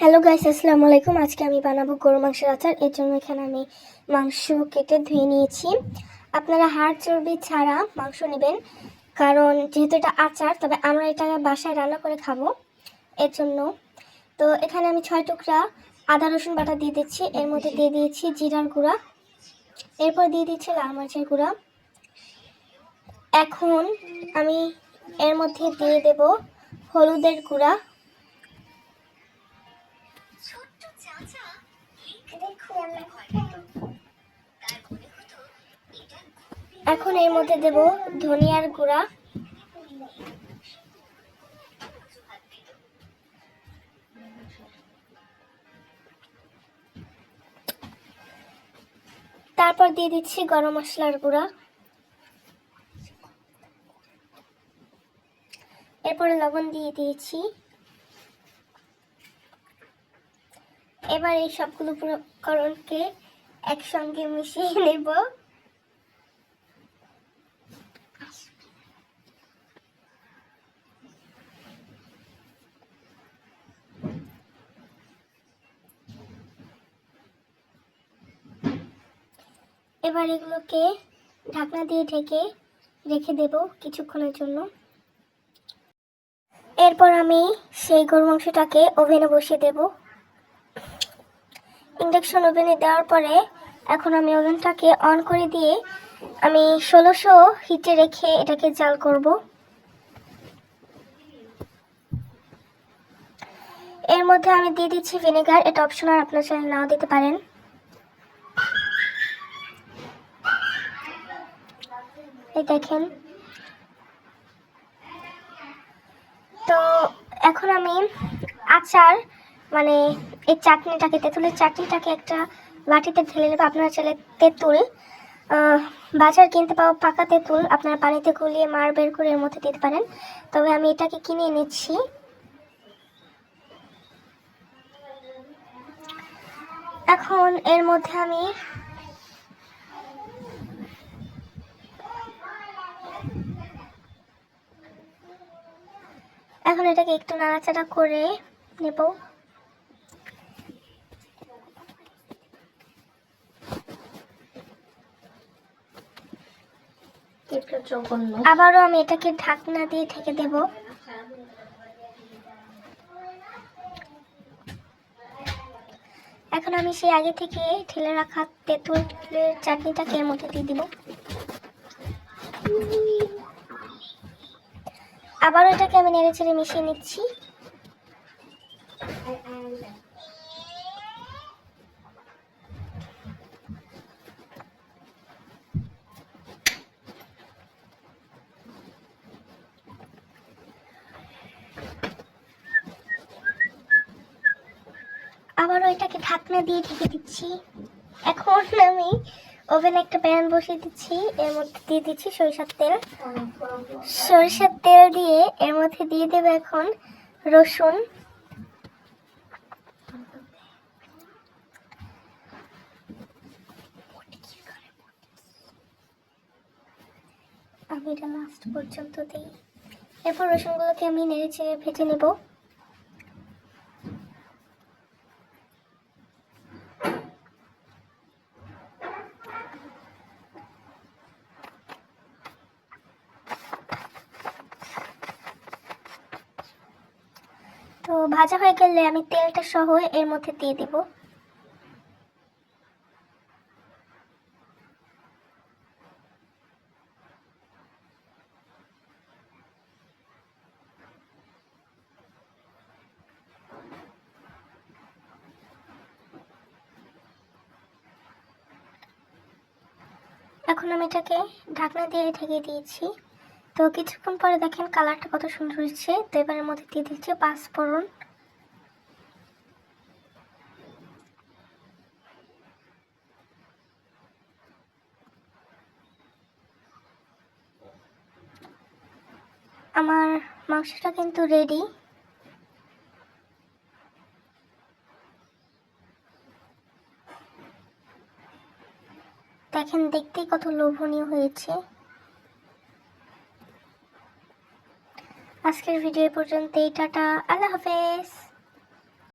Hello guys, আসসালামু আলাইকুম। আজকে আমি বানাবো গরু মাংসের আচার। এর জন্য এখানে আমি মাংস কেটে ধুয়ে নিয়েছি। আপনারা হাড় চর্বি ছাড়া মাংস নেবেন, কারণ যেহেতু এটা আচার, তবে আমরা এটা বাসায় রান্না করে খাবো এর জন্য। তো এখানে আমি 6 টুকরা আদা রসুন বাটা দিয়ে দিচ্ছি। এর মধ্যে দিয়ে দিয়েছি জিরার গুঁড়া, এরপর দিয়ে দিচ্ছি লাল মরিচের গুঁড়া। এখন আমি এর মধ্যে দিয়ে দেব হলুদের গুঁড়া, এখন এর মধ্যে দেব ধনিয়ার গুঁড়া, তারপর দিয়ে দিচ্ছি গরম মশলার গুঁড়া, এরপরে লবণ দিয়ে দিয়েছি। এবার এই সবগুলো উপকরণকে একসঙ্গে মিশিয়ে নেব। এবার এগুলোকে ঢাকনা দিয়ে ঢেকে রেখে দেব কিছুক্ষণের জন্য। এরপর আমি সেই গরু মাংসটাকে ওভেনে বসিয়ে দেব। ইন্ডাকশন ওভেনে দেওয়ার পরে এখন আমি ওভেনটাকে অন করে দিয়ে আমি 1600 হিটে রেখে এটাকে জাল করব। এর মধ্যে আমি দিয়ে দিচ্ছি ভিনেগার, এটা অপশনাল, আপনার চাইলে নাও দিতে পারেন। এই দেখেন। তো এখন আমি আচার মানে এই চাটনিটাকে, তেঁতুলের চাটনিটাকে একটা বাটিতে ঢেলে নেব। আপনারা চাইলে তেঁতুল, বাজার কিনতে পাওয়া পাকা তেঁতুল আপনারা পানিতে গুলিয়ে মার বের করে এর মধ্যে দিতে পারেন, তবে আমি এটাকে কিনে এনেছি। এখন এর মধ্যে আমি এটাকে একটু নাড়াচাড়া করে নেব। আবারও আমি এটাকে ঢাকনা দিয়ে ঢেকে দেব। এখন আমি সেই আগে থেকে ঢেলে রাখা তেঁতুলের চাটনিটাকে এর মধ্যে দিয়ে দিব। আবারও এটাকে আমি নেড়ে চেড়ে মিশিয়ে নিচ্ছি। আবারও এটাকে ঢাকনা দিয়ে ঢেকে দিচ্ছি। এখন আমি ওভেনে একটা প্যান বসিয়ে দিচ্ছি, এর মধ্যে দিয়ে দিচ্ছি সরিষার তেল। সরিষার তেল দিয়ে এর মধ্যে দিয়ে দেবো এখন রসুন, আমি এটা লাস্ট পর্যন্ত দিই। এরপর রসুনগুলোকে আমি নেড়ে চেড়ে ভেজে নেব। তো ভাজা হয়ে গেলে আমি তেলটা সহ এর মধ্যে দিয়ে দিব। এখন আমি এটাকে ঢাকনা দিয়ে ঢেকে দিয়েছি। তো কিছুক্ষণ পরে দেখেন কালারটা কত সুন্দর হয়েছে। তো এবারের মধ্যে দিয়ে দিচ্ছি পাঁচফোড়ন, আমার মাংসটা কিন্তু রেডি। দেখেন দেখতেই কত লোভনীয় হয়েছে। আজকের ভিডিও পর্যন্তই, টাটা, আল্লাহ হাফেজ।